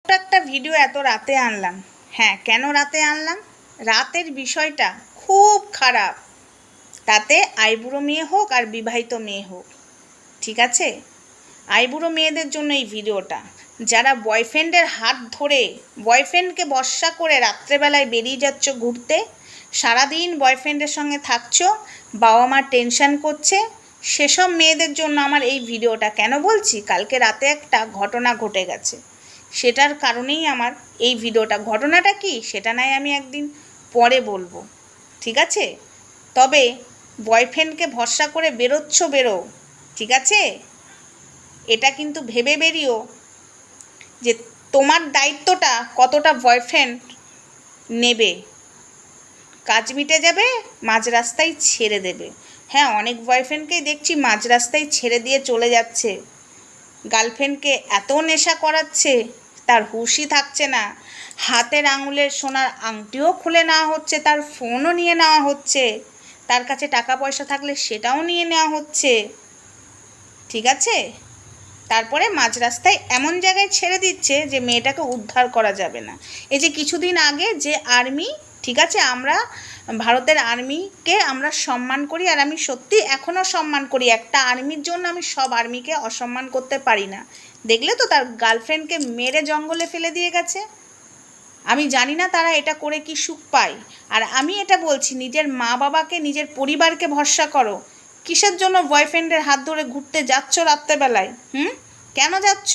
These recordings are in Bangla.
একটা ভিডিও এত রাতে আনলাম। হ্যাঁ, কেন রাতে আনলাম? রাতের বিষয়টা খুব খারাপ। তাতে আইবুড়ো মেয়ে হোক আর বিবাহিত মেয়ে হোক, ঠিক আছে? আইবুড়ো মেয়েদের জন্য এই ভিডিওটা। যারা বয়ফ্রেন্ডের হাত ধরে বয়ফ্রেন্ডকে বর্ষা করে রাত্রেবেলায় বেরিয়ে যাচ্ছ ঘুরতে, সারাদিন বয়ফ্রেন্ডের সঙ্গে থাকছো, বাবা মা টেনশন করছে, সেসব মেয়েদের জন্য আমার এই ভিডিওটা। কেন বলছি? কালকে রাতে একটা ঘটনা ঘটে গেছে, সেটার কারণেই আমার এই ভিডিওটা। ঘটনাটা কি সেটা নয় আমি একদিন পরে বলবো, ঠিক আছে? তবে বয়ফ্রেন্ডকে ভরসা করে বেরো, ঠিক আছে? এটা কিন্তু ভেবে বেরিও যে তোমার দায়িত্বটা কতটা বয়ফ্রেন্ড নেবে। কাজ মিটে যাবে, মাঝ রাস্তায় ছেড়ে দেবে। হ্যাঁ, অনেক বয়ফ্রেন্ডকেই দেখছি মাঝ রাস্তায় ছেড়ে দিয়ে চলে যাচ্ছে। গার্লফ্রেন্ডকে এত নেশা করাচ্ছে, তার হুঁশই থাকছে না। হাতের আঙুলের সোনার আংটিও খুলে নেওয়া হচ্ছে, তার ফোনও নিয়ে নেওয়া হচ্ছে, তার কাছে টাকা পয়সা থাকলে সেটাও নিয়ে নেওয়া হচ্ছে, ঠিক আছে? তারপরে মাঝ রাস্তায় এমন জায়গায় ছেড়ে দিচ্ছে যে মেয়েটাকে উদ্ধার করা যাবে না। এই যে কিছুদিন আগে যে আর্মি, ঠিক আছে, আমরা ভারতের আর্মিকে আমরা সম্মান করি, আর আমি সত্যি এখনও সম্মান করি। একটা আর্মির জন্য আমি সব আর্মিকে অসম্মান করতে পারি না। দেখলে তো, তার গার্লফ্রেন্ডকে মেরে জঙ্গলে ফেলে দিয়ে গেছে। আমি জানি না তারা এটা করে কি সুখ পায়। আর আমি এটা বলছি, নিজের মা বাবাকে, নিজের পরিবারকে ভরসা করো। কিসের জন্য বয়ফ্রেন্ডের হাত ধরে ঘুরতে যাচ্ছ রাত্রেবেলায়? কেন যাচ্ছ?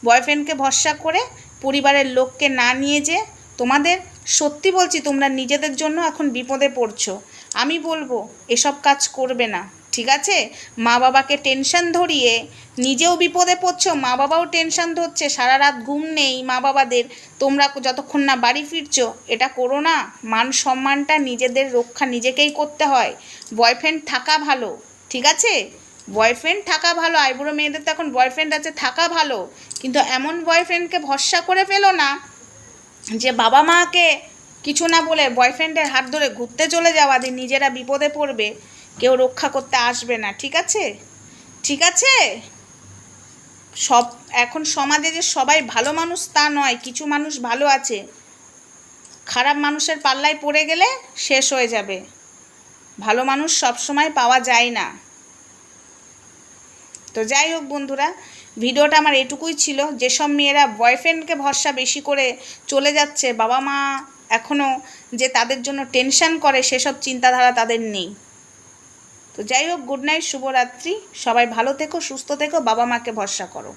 বয়ফ্রেন্ডকে ভরসা করে পরিবারের লোককে না নিয়ে যে তোমাদের, সত্যি বলছি, তোমরা নিজেদের জন্য এখন বিপদে পড়ছো। আমি বলবো এসব কাজ করবে না, ঠিক আছে? মা বাবাকে টেনশন ধরিয়ে নিজেও বিপদে পড়ছো, মা বাবাও টেনশন ধরছে, সারা রাত ঘুম নেই মা বাবাদের, তোমরা যতক্ষণ না বাড়ি ফিরছো। এটা করো না। মান সম্মানটা নিজেদের রক্ষা নিজেকেই করতে হয়। বয়ফ্রেন্ড থাকা ভালো, ঠিক আছে? বয়ফ্রেন্ড থাকা ভালো। আইবুড়ো মেয়েদের তো এখন বয়ফ্রেন্ড আছে, থাকা ভালো, কিন্তু এমন বয়ফ্রেন্ডকে ভরসা করে ফেলো না যে বাবা মাকে কিছু না বলে বয়ফ্রেন্ডের হাত ধরে ঘুরতে চলে যাওয়া, দিয়ে নিজেরা বিপদে পড়বে, কেউ রক্ষা করতে আসবে না, ঠিক আছে? ঠিক আছে? সব এখন সমাজে যে সবাই ভালো মানুষ তা নয়, কিছু মানুষ ভালো আছে। খারাপ মানুষের পাল্লায় পড়ে গেলে শেষ হয়ে যাবে। ভালো মানুষ সব সময় পাওয়া যায় না। তো যাই হোক বন্ধুরা, ভিডিওটা আমার এটুকুই ছিল। যেসব মেয়েরা বয়ফ্রেন্ডকে ভরসা বেশি করে চলে যাচ্ছে, বাবা মা এখনও যে তাদের জন্য টেনশন করে, সেসব চিন্তাধারা তাদের নেই। তো যাই হোক, গুড নাইট, শুভরাত্রি। সবাই ভালো থেকো, সুস্থ থেকো, বাবা মাকে ভরসা করো।